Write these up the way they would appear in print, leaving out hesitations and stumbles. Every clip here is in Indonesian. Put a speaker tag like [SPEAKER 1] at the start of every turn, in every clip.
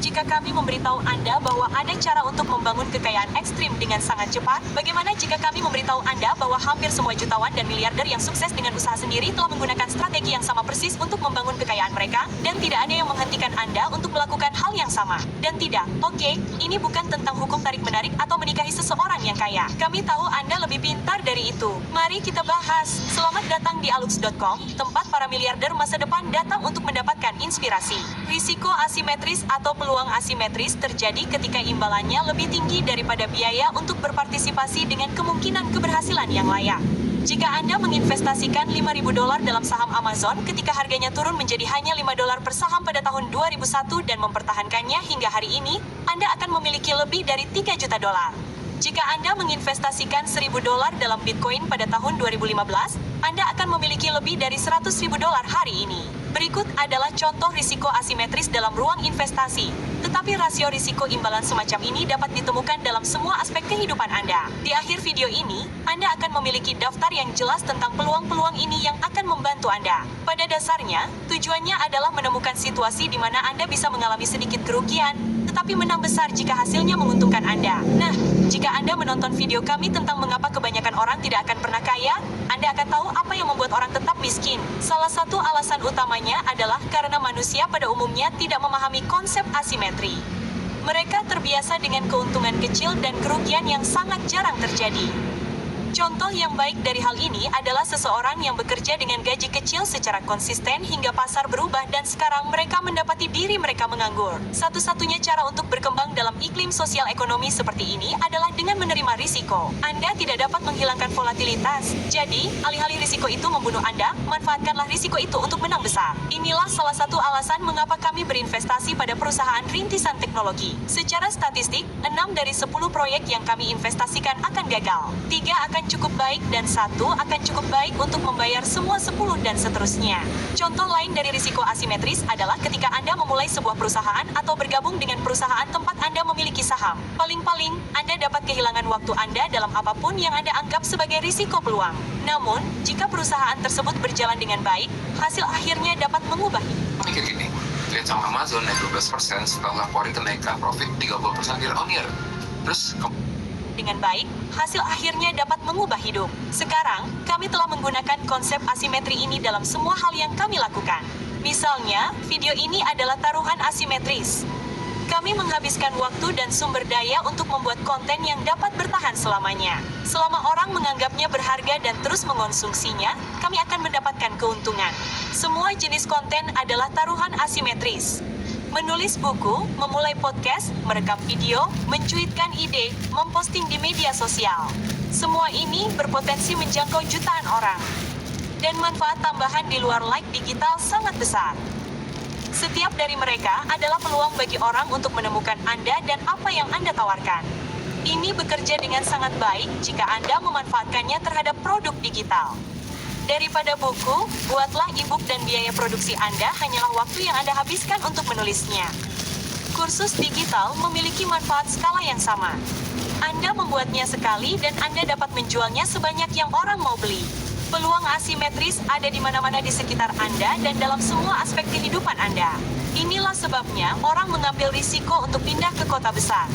[SPEAKER 1] jika kami memberitahu Anda bahwa ada cara untuk membangun kekayaan ekstrim dengan sangat cepat? Bagaimana jika kami memberitahu Anda bahwa hampir semua jutawan dan miliarder yang sukses dengan usaha sendiri telah menggunakan strategi yang sama persis untuk membangun kekayaan mereka, dan tidak ada yang menghentikan Anda untuk melakukan hal yang sama? Dan tidak, oke, ini bukan tentang hukum tarik-menarik atau menikahi seseorang yang kaya. Kami tahu Anda lebih pintar dari itu. Mari kita bahas. Selamat datang di alux.com, tempat para miliarder masa depan datang untuk mendapatkan inspirasi. Risiko asimetris atau peluang asimetris terjadi ketika imbalannya lebih tinggi daripada biaya untuk berpartisipasi dengan kemungkinan keberhasilan yang layak. Jika Anda menginvestasikan $5.000 dalam saham Amazon ketika harganya turun menjadi hanya $5 per saham pada tahun 2001 dan mempertahankannya hingga hari ini, Anda akan memiliki lebih dari $3 juta. Jika Anda menginvestasikan $1.000 dalam Bitcoin pada tahun 2015, Anda akan memiliki lebih dari $100.000 hari ini. Berikut adalah contoh risiko asimetris dalam ruang investasi. Tetapi rasio risiko imbalan semacam ini dapat ditemukan dalam semua aspek kehidupan Anda. Di akhir video ini, Anda akan memiliki daftar yang jelas tentang peluang-peluang ini yang akan membantu Anda. Pada dasarnya, tujuannya adalah menemukan situasi di mana Anda bisa mengalami sedikit kerugian, tetapi menang besar jika hasilnya menguntungkan Anda. Nah, jika Anda menonton video kami tentang mengapa kebanyakan orang tidak akan pernah kaya, Anda akan tahu apa yang membuat orang tetap miskin. Salah satu alasan utamanya adalah karena manusia pada umumnya tidak memahami konsep asimetri. Mereka terbiasa dengan keuntungan kecil dan kerugian yang sangat jarang terjadi. Contoh yang baik dari hal ini adalah seseorang yang bekerja dengan gaji kecil secara konsisten hingga pasar berubah dan sekarang mereka mendapati diri mereka menganggur. Satu-satunya cara untuk berkembang dalam iklim sosial ekonomi seperti ini adalah dengan menerima risiko. Anda tidak dapat menghilangkan volatilitas. Jadi, alih-alih risiko itu membunuh Anda, manfaatkanlah risiko itu untuk menang besar. Inilah salah satu alasan mengapa kami berinvestasi pada perusahaan rintisan teknologi. Secara statistik, 6 dari 10 proyek yang kami investasikan akan gagal. 3 akan cukup baik dan 1 akan cukup baik untuk membayar semua 10 dan seterusnya. Contoh lain dari risiko asimetris adalah ketika Anda memulai sebuah perusahaan atau bergabung dengan perusahaan tempat Anda memiliki saham. Paling-paling, Anda dapat kehilangan waktu Anda dalam apapun yang Anda anggap sebagai risiko peluang. Namun, jika perusahaan tersebut berjalan dengan baik, hasil akhirnya dapat mengubah.
[SPEAKER 2] Mikir gini, lihat sama Amazon naik 12% setelah laporin kenaikan profit 30% year on year. Terus
[SPEAKER 1] dengan baik, hasil akhirnya dapat mengubah hidup. Sekarang, kami telah menggunakan konsep asimetri ini dalam semua hal yang kami lakukan. Misalnya, video ini adalah taruhan asimetris. Kami menghabiskan waktu dan sumber daya untuk membuat konten yang dapat bertahan selamanya. Selama orang menganggapnya berharga dan terus mengonsumsinya, kami akan mendapatkan keuntungan. Semua jenis konten adalah taruhan asimetris. Menulis buku, memulai podcast, merekam video, mencuitkan ide, memposting di media sosial. Semua ini berpotensi menjangkau jutaan orang. Dan manfaat tambahan di luar like digital sangat besar. Setiap dari mereka adalah peluang bagi orang untuk menemukan Anda dan apa yang Anda tawarkan. Ini bekerja dengan sangat baik jika Anda memanfaatkannya terhadap produk digital. Daripada buku, buatlah e-book dan biaya produksi Anda hanyalah waktu yang Anda habiskan untuk menulisnya. Kursus digital memiliki manfaat skala yang sama. Anda membuatnya sekali dan Anda dapat menjualnya sebanyak yang orang mau beli. Peluang asimetris ada di mana-mana di sekitar Anda dan dalam semua aspek kehidupan Anda. Inilah sebabnya orang mengambil risiko untuk pindah ke kota besar.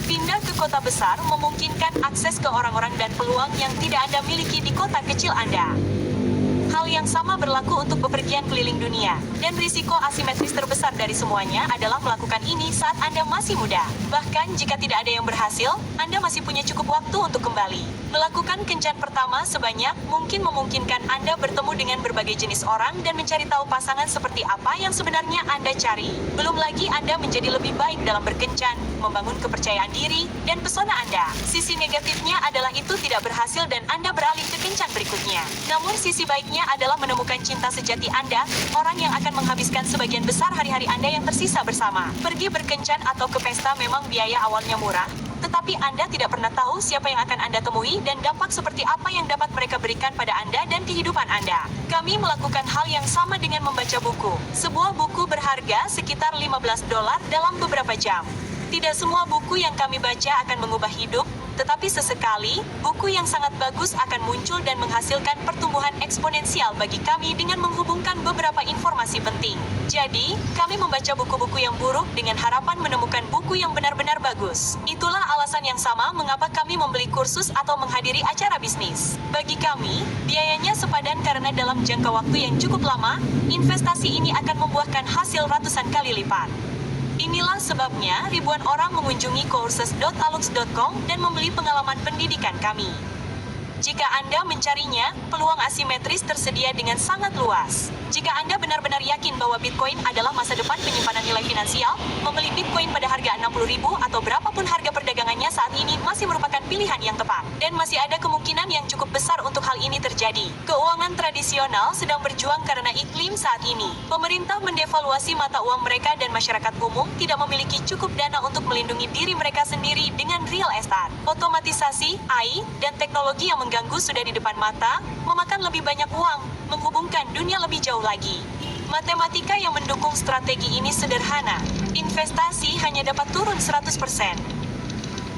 [SPEAKER 1] Pindah ke kota besar memungkinkan akses ke orang-orang dan peluang yang tidak Anda miliki di kota kecil Anda. Hal yang sama berlaku untuk bepergian keliling dunia, dan risiko asimetris terbesar dari semuanya adalah melakukan ini saat Anda masih muda. Bahkan jika tidak ada yang berhasil, Anda masih punya cukup waktu untuk kembali. Melakukan kencan pertama sebanyak mungkin memungkinkan Anda bertemu dengan berbagai jenis orang dan mencari tahu pasangan seperti apa yang sebenarnya Anda cari. Belum lagi Anda menjadi lebih baik dalam berkencan, membangun kepercayaan diri, dan pesona Anda. Sisi negatifnya adalah itu tidak berhasil dan Anda beralih ke kencan berikutnya. Namun sisi baiknya adalah menemukan cinta sejati Anda, orang yang akan menghabiskan sebagian besar hari-hari Anda yang tersisa bersama. Pergi berkencan atau ke pesta memang biaya awalnya murah, tetapi Anda tidak pernah tahu siapa yang akan Anda temui dan dampak seperti apa yang dapat mereka berikan pada Anda dan kehidupan Anda. Kami melakukan hal yang sama dengan membaca buku. Sebuah buku berharga sekitar $15 dalam beberapa jam. Tidak semua buku yang kami baca akan mengubah hidup, Tetapi sesekali, buku yang sangat bagus akan muncul dan menghasilkan pertumbuhan eksponensial bagi kami dengan menghubungkan beberapa informasi penting. Jadi, kami membaca buku-buku yang buruk dengan harapan menemukan buku yang benar-benar bagus. Itulah alasan yang sama mengapa kami membeli kursus atau menghadiri acara bisnis. Bagi kami, biayanya sepadan karena dalam jangka waktu yang cukup lama, investasi ini akan membuahkan hasil ratusan kali lipat. Inilah sebabnya ribuan orang mengunjungi courses.alux.com dan membeli pengalaman pendidikan kami. Jika Anda mencarinya, peluang asimetris tersedia dengan sangat luas. Jika Anda benar-benar yakin bahwa Bitcoin adalah masa depan penyimpanan nilai finansial, membeli Bitcoin pada harga 60.000 atau berapapun harga perdagangannya saat ini masih merupakan pilihan yang tepat. Dan masih ada kemungkinan yang cukup besar untuk hal ini terjadi. Keuangan tradisional sedang berjuang karena iklim saat ini. Pemerintah mendevaluasi mata uang mereka dan masyarakat umum tidak memiliki cukup dana untuk melindungi diri mereka sendiri dengan real estate. Otomatisasi, AI, dan teknologi yang mengganggu sudah di depan mata, memakan lebih banyak uang, menghubungkan dunia lebih jauh lagi. Matematika yang mendukung strategi ini sederhana. Investasi hanya dapat turun 100%.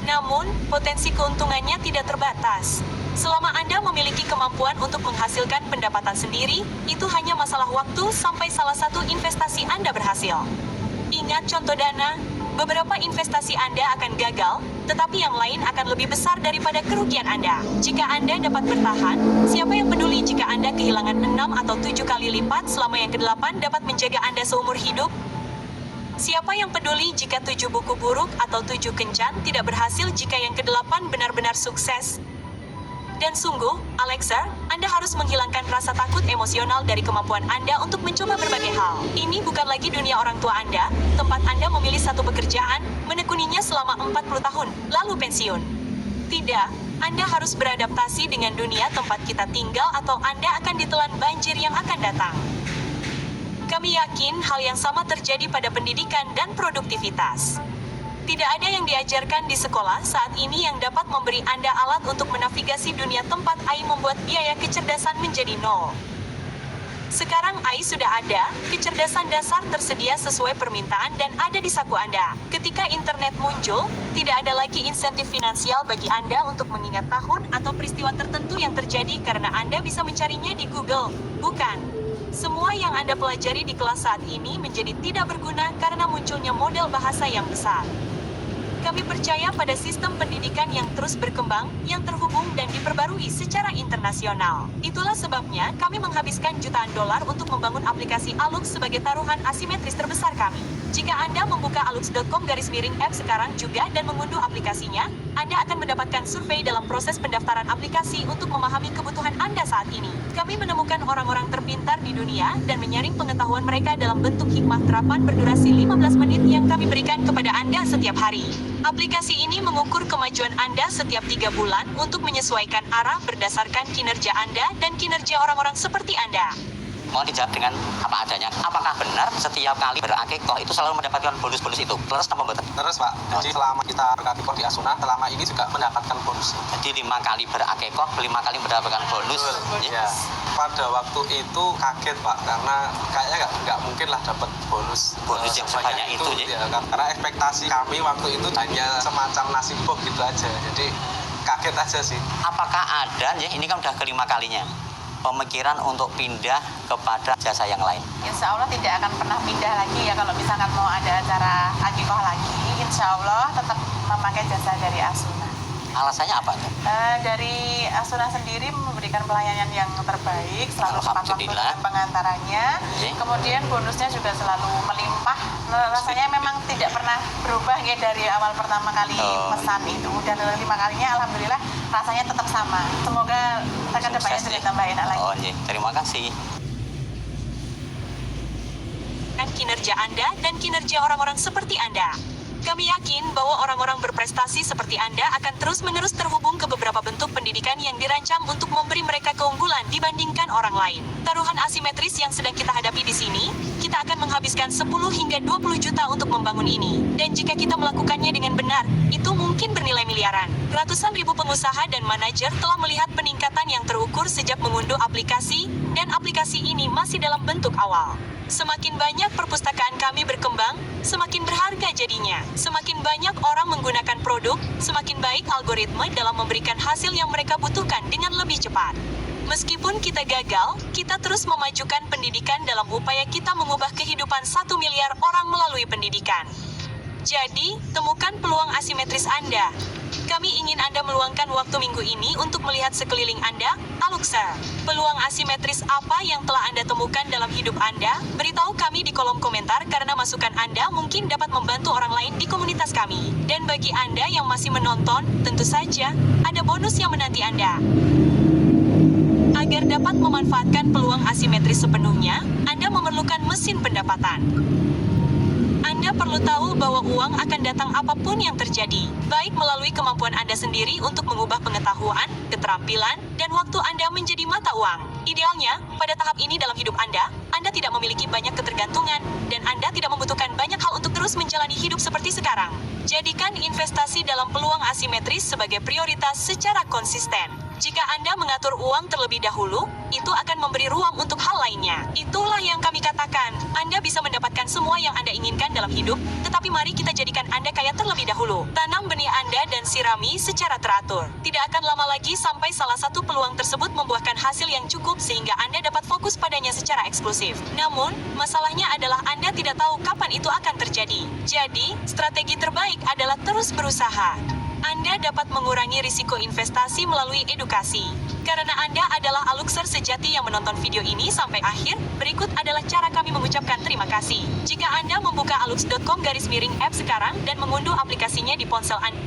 [SPEAKER 1] Namun, potensi keuntungannya tidak terbatas. Selama Anda memiliki kemampuan untuk menghasilkan pendapatan sendiri, itu hanya masalah waktu sampai salah satu investasi Anda berhasil. Ingat contoh dana, beberapa investasi Anda akan gagal, tetapi yang lain akan lebih besar daripada kerugian Anda. Jika Anda dapat bertahan, siapa yang peduli jika Anda kehilangan 6 atau 7 kali lipat selama yang ke-8 dapat menjaga Anda seumur hidup? Siapa yang peduli jika 7 buku buruk atau 7 kencan tidak berhasil jika yang ke-8 benar-benar sukses? Dan sungguh, Alexa, Anda harus menghilangkan rasa takut emosional dari kemampuan Anda untuk mencoba berbagai hal. Ini bukan lagi dunia orang tua Anda, tempat Anda memilih satu pekerjaan, menekuninya selama 40 tahun, lalu pensiun. Tidak, Anda harus beradaptasi dengan dunia tempat kita tinggal atau Anda akan ditelan banjir yang akan datang. Kami yakin hal yang sama terjadi pada pendidikan dan produktivitas. Tidak ada yang diajarkan di sekolah saat ini yang dapat memberi Anda alat untuk menavigasi dunia tempat AI membuat biaya kecerdasan menjadi nol. Sekarang AI sudah ada, kecerdasan dasar tersedia sesuai permintaan dan ada di saku Anda. Ketika internet muncul, tidak ada lagi insentif finansial bagi Anda untuk mengingat tahun atau peristiwa tertentu yang terjadi karena Anda bisa mencarinya di Google. Bukan. Semua yang Anda pelajari di kelas saat ini menjadi tidak berguna karena munculnya model bahasa yang besar. Kami percaya pada sistem pendidikan yang terus berkembang, yang terhubung dan diperbarui secara internasional. Itulah sebabnya kami menghabiskan jutaan dolar untuk membangun aplikasi Alux sebagai taruhan asimetris terbesar kami. Jika Anda membuka alux.com/app sekarang juga dan mengunduh aplikasinya, Anda akan mendapatkan survei dalam proses pendaftaran aplikasi untuk memahami kebutuhan Anda saat ini. Kami menemukan orang-orang terpintar di dunia dan menyaring pengetahuan mereka dalam bentuk hikmah terapan berdurasi 15 menit yang kami berikan kepada Anda setiap hari. Aplikasi ini mengukur kemajuan Anda setiap 3 bulan untuk menyesuaikan arah berdasarkan kinerja Anda dan kinerja orang-orang seperti Anda.
[SPEAKER 3] Mohon dijawab dengan apa adanya. Apakah benar setiap kali berakikoh itu selalu mendapatkan bonus-bonus itu? Terus apa betul?
[SPEAKER 4] Terus Pak, jadi selama kita berakikoh di Asuna, selama ini juga mendapatkan bonus.
[SPEAKER 3] Jadi 5 kali berakikoh, 5 kali mendapatkan bonus.
[SPEAKER 4] Ya. Pada waktu itu kaget Pak, karena kayaknya nggak mungkin lah dapat bonus
[SPEAKER 3] Yang sebanyak itu
[SPEAKER 4] ya, karena ekspektasi kami waktu itu hanya semacam nasi box gitu aja. Jadi kaget aja sih.
[SPEAKER 3] Apakah ada, ya ini kan udah ke-5 kalinya, pemikiran untuk pindah kepada jasa yang lain?
[SPEAKER 5] Insya Allah tidak akan pernah pindah lagi ya. Kalau misalkan mau ada acara akikoh lagi, insya Allah tetap memakai jasa dari Asuna.
[SPEAKER 3] Alasannya apa tuh?
[SPEAKER 5] Dari Asuna sendiri memberikan pelayanan yang terbaik, selalu tepat waktu dengan pengantarannya. Kemudian bonusnya juga selalu melimpah. Rasanya memang tidak pernah berubah ya dari awal pertama kali pesan itu. Dan 5 kalinya alhamdulillah rasanya tetap sama. Semoga ke depannya sudah tambah enak lagi.
[SPEAKER 3] Oh iya, terima kasih.
[SPEAKER 1] Kinerja Anda dan kinerja orang-orang seperti Anda. Kami yakin bahwa orang-orang berprestasi seperti Anda akan terus-menerus terhubung ke beberapa bentuk pendidikan yang dirancang untuk memberi mereka keunggulan dibandingkan orang lain. Taruhan asimetris yang sedang kita hadapi di sini, kita akan menghabiskan 10 hingga 20 juta untuk membangun ini. Dan jika kita melakukannya dengan benar, itu mungkin bernilai miliaran. Ratusan ribu pengusaha dan manajer telah melihat peningkatan yang terukur sejak mengunduh aplikasi, dan aplikasi ini masih dalam bentuk awal. Semakin banyak perpustakaan kami berkembang, semakin berharga jadinya. Semakin banyak orang menggunakan produk, semakin baik algoritma dalam memberikan hasil yang mereka butuhkan dengan lebih cepat. Meskipun kita gagal, kita terus memajukan pendidikan dalam upaya kita mengubah kehidupan 1 miliar orang melalui pendidikan. Jadi, temukan peluang asimetris Anda. Kami ingin Anda meluangkan waktu minggu ini untuk melihat sekeliling Anda, Aluxer. Peluang asimetris apa yang telah Anda temukan dalam hidup Anda? Beritahu kami di kolom komentar karena masukan Anda mungkin dapat membantu orang lain di komunitas kami. Dan bagi Anda yang masih menonton, tentu saja, ada bonus yang menanti Anda. Agar dapat memanfaatkan peluang asimetris sepenuhnya, Anda memerlukan mesin pendapatan. Anda perlu tahu bahwa uang akan datang apapun yang terjadi, baik melalui kemampuan Anda sendiri untuk mengubah pengetahuan, keterampilan, dan waktu Anda menjadi mata uang. Idealnya, pada tahap ini dalam hidup Anda tidak memiliki banyak ketergantungan, dan Anda tidak membutuhkan banyak hal untuk terus menjalani hidup seperti sekarang. Jadikan investasi dalam peluang asimetris sebagai prioritas secara konsisten. Jika Anda mengatur uang terlebih dahulu, itu akan memberi ruang untuk hal lainnya. Itulah yang kami katakan. Anda bisa mendapatkan semua yang Anda inginkan dalam hidup, tetapi mari kita jadikan Anda kaya terlebih dahulu. Tanam benih Anda dan sirami secara teratur. Tidak akan lama lagi sampai salah satu peluang tersebut membuahkan hasil yang cukup sehingga Anda dapat fokus padanya secara eksklusif. Namun, masalahnya adalah Anda tidak tahu kapan itu akan terjadi. Jadi, strategi terbaik adalah terus berusaha. Anda dapat mengurangi risiko investasi melalui edukasi. Karena Anda adalah Aluxer sejati yang menonton video ini sampai akhir, berikut adalah cara kami mengucapkan terima kasih. Jika Anda membuka alux.com/app sekarang dan mengunduh aplikasinya di ponsel Anda,